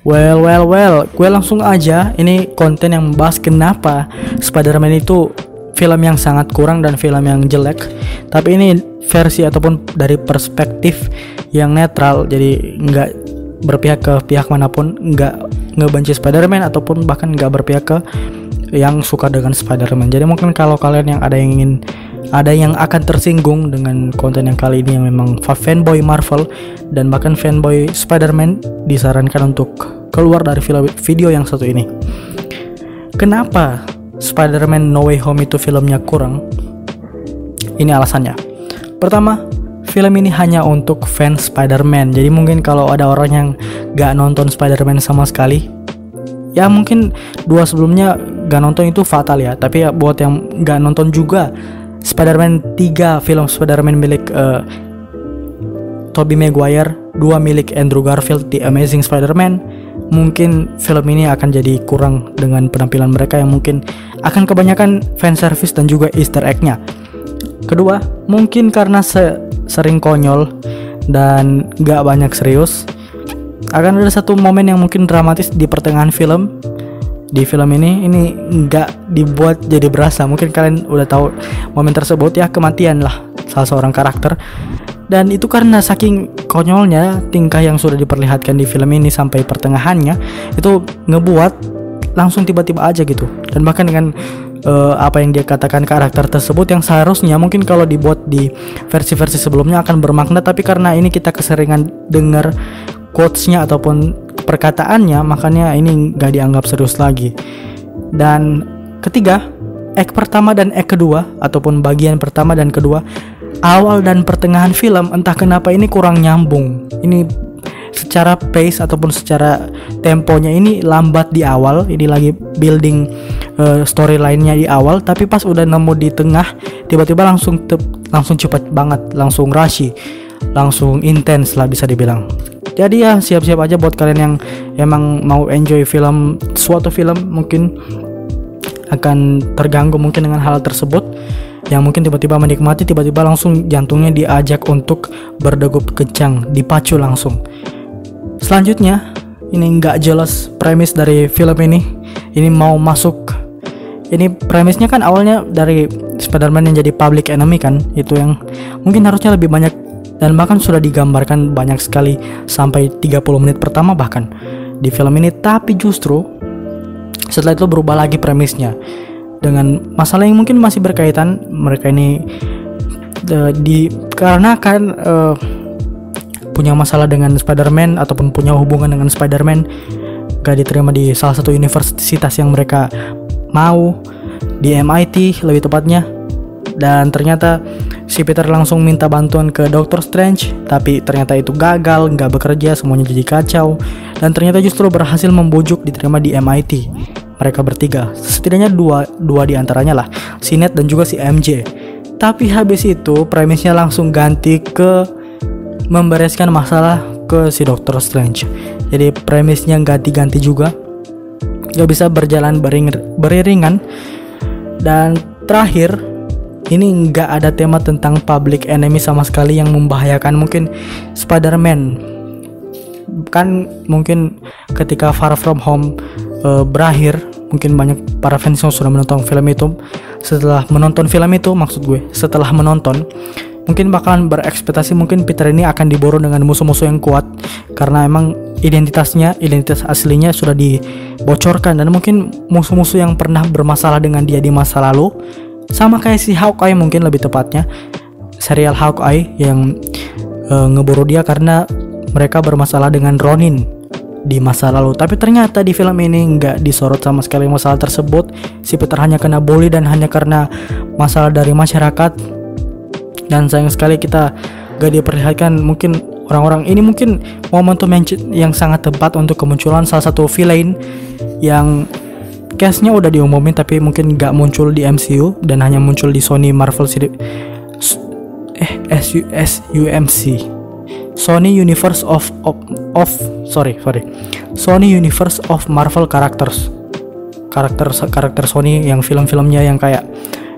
Well, gue langsung aja. Ini konten yang membahas kenapa Spider-Man itu film yang sangat kurang dan film yang jelek. Tapi ini versi ataupun dari perspektif yang netral, jadi nggak berpihak ke pihak manapun, nggak ngebenci Spider-Man ataupun bahkan nggak berpihak ke yang suka dengan Spider-Man. Jadi mungkin kalau kalian yang ada yang akan tersinggung dengan konten yang kali ini yang memang fanboy Marvel dan bahkan fanboy Spider-Man, disarankan untuk keluar dari video yang satu ini. Kenapa Spider-Man No Way Home itu filmnya kurang? Ini alasannya. Pertama, film ini hanya untuk fans Spider-Man. Jadi mungkin kalau ada orang yang gak nonton Spider-Man sama sekali, ya mungkin dua sebelumnya gak nonton itu fatal ya. Tapi ya buat yang gak nonton juga Spider-Man 3, film Spider-Man milik Tobey Maguire, 2 milik Andrew Garfield, The Amazing Spider-Man, mungkin film ini akan jadi kurang dengan penampilan mereka yang mungkin akan kebanyakan fanservice dan juga easter egg-nya. Kedua, mungkin karena sering konyol dan gak banyak serius, akan ada satu momen yang mungkin dramatis di pertengahan film. Di film ini nggak dibuat jadi berasa. Mungkin kalian udah tahu momen tersebut ya, kematian lah salah seorang karakter. Dan itu karena saking konyolnya tingkah yang sudah diperlihatkan di film ini sampai pertengahannya, itu ngebuat langsung tiba-tiba aja gitu. Dan bahkan dengan apa yang dia katakan karakter tersebut yang seharusnya mungkin kalau dibuat di versi-versi sebelumnya akan bermakna, tapi karena ini kita keseringan dengar quotes-nya ataupun perkataannya, makanya ini gak dianggap serius lagi. Dan ketiga, act pertama dan act kedua ataupun bagian pertama dan kedua, awal dan pertengahan film entah kenapa ini kurang nyambung. Ini secara pace ataupun secara temponya ini lambat di awal. Ini lagi building storyline-nya di awal, tapi pas udah nemu di tengah tiba-tiba langsung cepat banget, langsung rushy, langsung intens lah bisa dibilang. Jadi ya siap-siap aja buat kalian yang emang mau enjoy suatu film mungkin akan terganggu mungkin dengan hal tersebut, yang mungkin tiba-tiba menikmati, tiba-tiba langsung jantungnya diajak untuk berdegup kencang, dipacu langsung. Selanjutnya, ini nggak jelas premis dari film ini. Ini mau masuk, ini premisnya kan awalnya dari Spider-Man yang jadi public enemy kan, itu yang mungkin harusnya lebih banyak dan bahkan sudah digambarkan banyak sekali sampai 30 menit pertama bahkan di film ini. Tapi justru setelah itu berubah lagi premisnya dengan masalah yang mungkin masih berkaitan. Mereka ini dikarenakan punya masalah dengan Spider-Man ataupun punya hubungan dengan Spider-Man, gak diterima di salah satu universitas yang mereka mau, di MIT lebih tepatnya. Dan ternyata si Peter langsung minta bantuan ke Doctor Strange, tapi ternyata itu gagal, nggak bekerja, semuanya jadi kacau. Dan ternyata justru berhasil membujuk diterima di MIT. Mereka bertiga, setidaknya dua di antaranya lah, si Ned dan juga si MJ. Tapi habis itu premisnya langsung ganti ke membereskan masalah ke si Doctor Strange. Jadi premisnya ganti-ganti juga, nggak bisa berjalan beriringan. Dan terakhir, ini nggak ada tema tentang public enemy sama sekali yang membahayakan mungkin Spider-Man. Kan mungkin ketika Far From Home berakhir, mungkin banyak para fans yang sudah menonton film itu. Setelah menonton film itu, setelah menonton, mungkin bakalan berekspektasi mungkin Peter ini akan diburu dengan musuh-musuh yang kuat, karena emang identitas aslinya sudah dibocorkan. Dan mungkin musuh-musuh yang pernah bermasalah dengan dia di masa lalu, sama kayak si Hawkeye mungkin lebih tepatnya, serial Hawkeye yang ngeburu dia karena mereka bermasalah dengan Ronin di masa lalu. Tapi ternyata di film ini nggak disorot sama sekali masalah tersebut. Si Peter hanya kena bully dan hanya karena masalah dari masyarakat. Dan sayang sekali kita gak diperlihatkan mungkin orang-orang ini. Mungkin momentum yang sangat tepat untuk kemunculan salah satu villain yang cast-nya udah diumumin tapi mungkin gak muncul di MCU dan hanya muncul di Sony Marvel SUMC, Sony Universe Sony Universe of Marvel karakter Sony yang film-filmnya yang kayak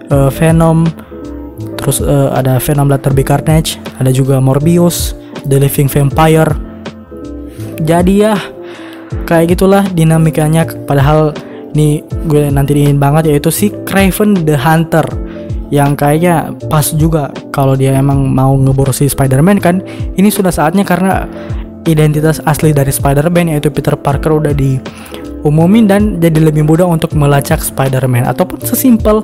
Venom, terus ada Venom Let There Be Carnage, ada juga Morbius, The Living Vampire. Jadi ya kayak gitulah dinamikanya. Padahal nih gue nantiin banget yaitu si Kraven the Hunter, yang kayaknya pas juga kalau dia emang mau ngeburu si Spider-Man kan. Ini sudah saatnya karena identitas asli dari Spider-Man yaitu Peter Parker udah diumumin dan jadi lebih mudah untuk melacak Spider-Man. Ataupun sesimpel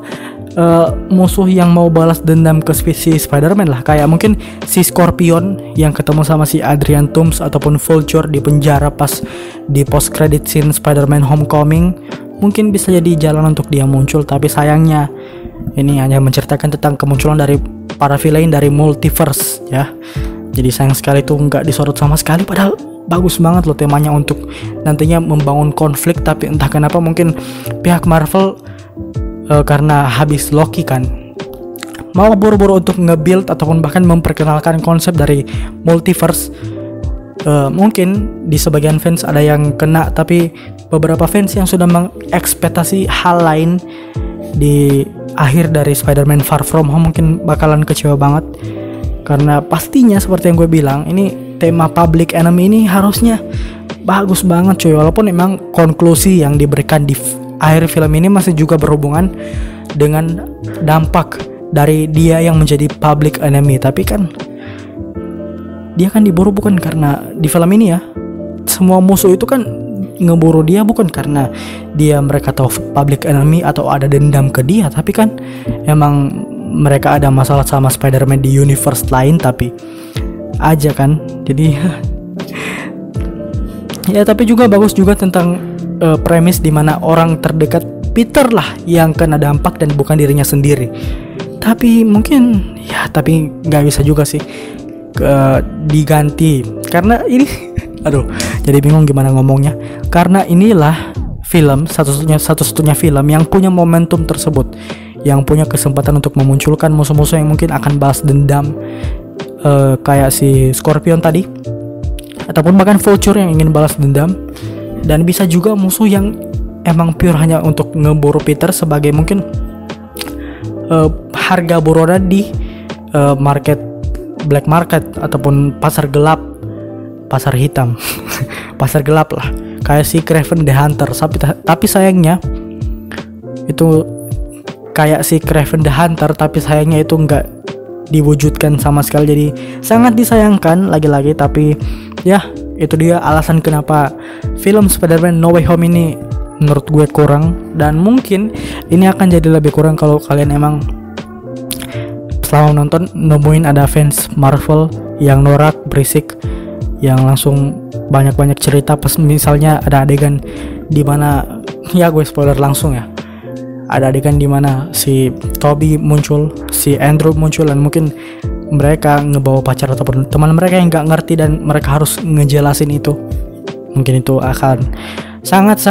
musuh yang mau balas dendam ke si Spider-Man lah, kayak mungkin si Scorpion yang ketemu sama si Adrian Toomes ataupun Vulture di penjara pas di post credit scene Spider-Man Homecoming. Mungkin bisa jadi jalan untuk dia muncul, tapi sayangnya ini hanya menceritakan tentang kemunculan dari para villain dari multiverse ya. Jadi sayang sekali tuh nggak disorot sama sekali, padahal bagus banget loh temanya untuk nantinya membangun konflik. Tapi entah kenapa mungkin pihak Marvel karena habis Loki kan mau buru-buru untuk nge-build ataupun bahkan memperkenalkan konsep dari multiverse. Mungkin di sebagian fans ada yang kena, tapi beberapa fans yang sudah mengekspektasi hal lain di akhir dari Spider-Man Far From Home mungkin bakalan kecewa banget. Karena pastinya seperti yang gue bilang, ini tema Public Enemy ini harusnya bagus banget cuy. Walaupun emang konklusi yang diberikan di akhir film ini masih juga berhubungan dengan dampak dari dia yang menjadi Public Enemy. Tapi kan dia kan diburu bukan karena di film ini ya, semua musuh itu kan ngeburu dia bukan karena mereka tahu Public Enemy atau ada dendam ke dia, tapi kan emang mereka ada masalah sama Spider-Man di universe lain tapi aja kan. Jadi ya, tapi juga bagus juga tentang premis dimana orang terdekat Peter lah yang kena dampak dan bukan dirinya sendiri. Tapi mungkin ya, tapi nggak bisa juga sih diganti karena ini aduh jadi bingung gimana ngomongnya. Karena inilah film satu-satunya film yang punya momentum tersebut, yang punya kesempatan untuk memunculkan musuh-musuh yang mungkin akan balas dendam, kayak si Scorpion tadi ataupun bahkan Vulture yang ingin balas dendam. Dan bisa juga musuh yang emang pure hanya untuk ngeburu Peter sebagai mungkin harga buronan di black market ataupun pasar gelap, pasar hitam pasar gelap lah, kayak si Kraven the Hunter. Tapi sayangnya itu kayak si Kraven the Hunter, tapi sayangnya itu nggak diwujudkan sama sekali. Jadi sangat disayangkan lagi-lagi. Tapi ya, itu dia alasan kenapa film Spider-Man No Way Home ini menurut gue kurang. Dan mungkin ini akan jadi lebih kurang kalau kalian emang selama nonton nemuin ada fans Marvel yang norak, berisik, yang langsung banyak-banyak cerita pas misalnya ada adegan dimana, ya gue spoiler langsung ya, ada adegan dimana si Toby muncul, si Andrew muncul, dan mungkin mereka ngebawa pacar ataupun teman mereka yang nggak ngerti dan mereka harus ngejelasin itu. Mungkin itu akan sangat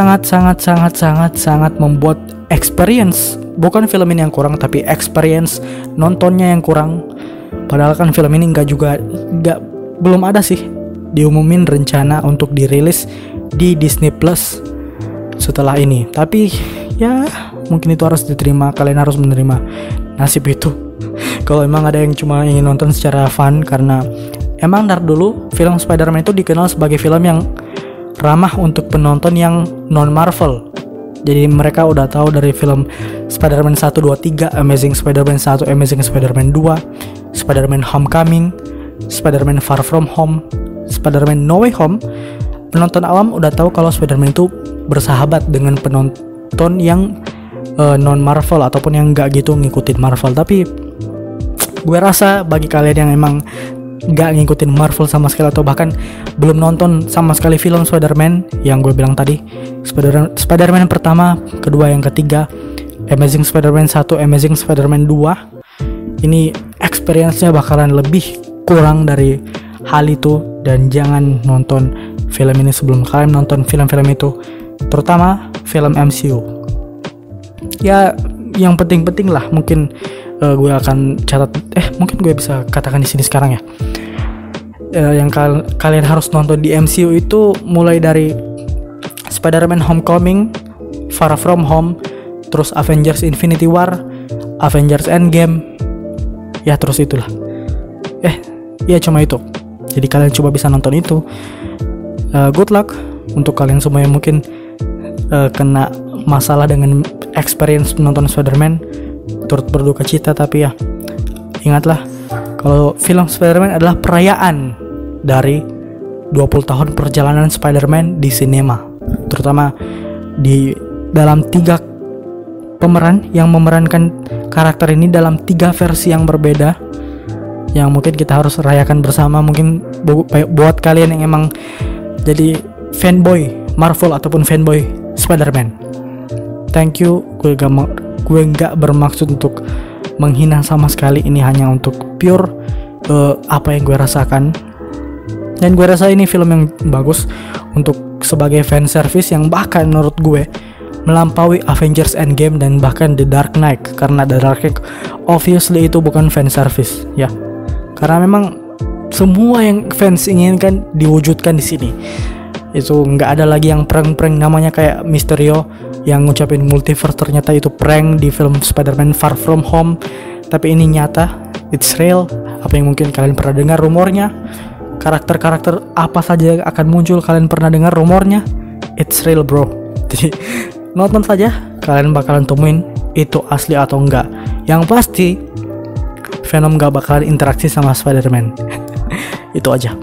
membuat experience, bukan film ini yang kurang tapi experience nontonnya yang kurang. Padahal kan film ini belum ada sih diumumin rencana untuk dirilis di Disney Plus setelah ini. Tapi ya mungkin itu harus diterima, kalian harus menerima nasib itu. Kalau emang ada yang cuma ingin nonton secara fun, karena emang dari dulu film Spider-Man itu dikenal sebagai film yang ramah untuk penonton yang non Marvel. Jadi mereka udah tahu dari film Spider-Man 1, 2, 3, Amazing Spider-Man 1, Amazing Spider-Man 2, Spider-Man Homecoming, Spider-Man Far From Home, Spider-Man No Way Home, penonton awam udah tahu kalau Spider-Man itu bersahabat dengan penonton yang non Marvel ataupun yang nggak gitu ngikutin Marvel. Tapi gue rasa bagi kalian yang emang nggak ngikutin Marvel sama sekali atau bahkan belum nonton sama sekali film Spider-Man yang gue bilang tadi, Spider-Man pertama, kedua, yang ketiga, Amazing Spider-Man 1, Amazing Spider-Man 2, ini experience-nya bakalan lebih kurang dari hal itu. Dan jangan nonton film ini sebelum kalian nonton film-film itu, terutama film MCU. Ya yang penting-penting lah mungkin gue akan catat, mungkin gue bisa katakan di sini sekarang ya. Yang kalian harus nonton di MCU itu mulai dari Spider-Man Homecoming, Far From Home, terus Avengers Infinity War, Avengers Endgame, ya terus itulah. Ya cuma itu. Jadi kalian coba bisa nonton itu. Good luck untuk kalian semua yang mungkin kena masalah dengan experience menonton Spider-Man, turut berduka cita. Tapi ya, ingatlah kalau film Spider-Man adalah perayaan dari 20 tahun perjalanan Spider-Man di sinema, terutama di dalam 3 pemeran yang memerankan karakter ini dalam 3 versi yang berbeda, yang mungkin kita harus rayakan bersama. Mungkin buat kalian yang emang jadi fanboy Marvel ataupun fanboy Spider-Man, thank you. Gue gak bermaksud untuk menghina sama sekali, ini hanya untuk pure apa yang gue rasakan. Dan gue rasa ini film yang bagus untuk sebagai fan service yang bahkan menurut gue melampaui Avengers Endgame dan bahkan The Dark Knight. Karena The Dark Knight obviously itu bukan fan service ya, karena memang semua yang fans inginkan diwujudkan di sini. Itu nggak ada lagi yang prank-prank namanya kayak Mysterio yang ngucapin multiverse, ternyata itu prank di film Spider-Man Far From Home. Tapi ini nyata, it's real. Apa yang mungkin kalian pernah dengar rumornya, karakter-karakter apa saja yang akan muncul kalian pernah dengar rumornya, it's real bro. Jadi nonton saja, kalian bakalan temuin itu asli atau enggak. Yang pasti Venom gak bakalan interaksi sama Spider-Man. Itu aja.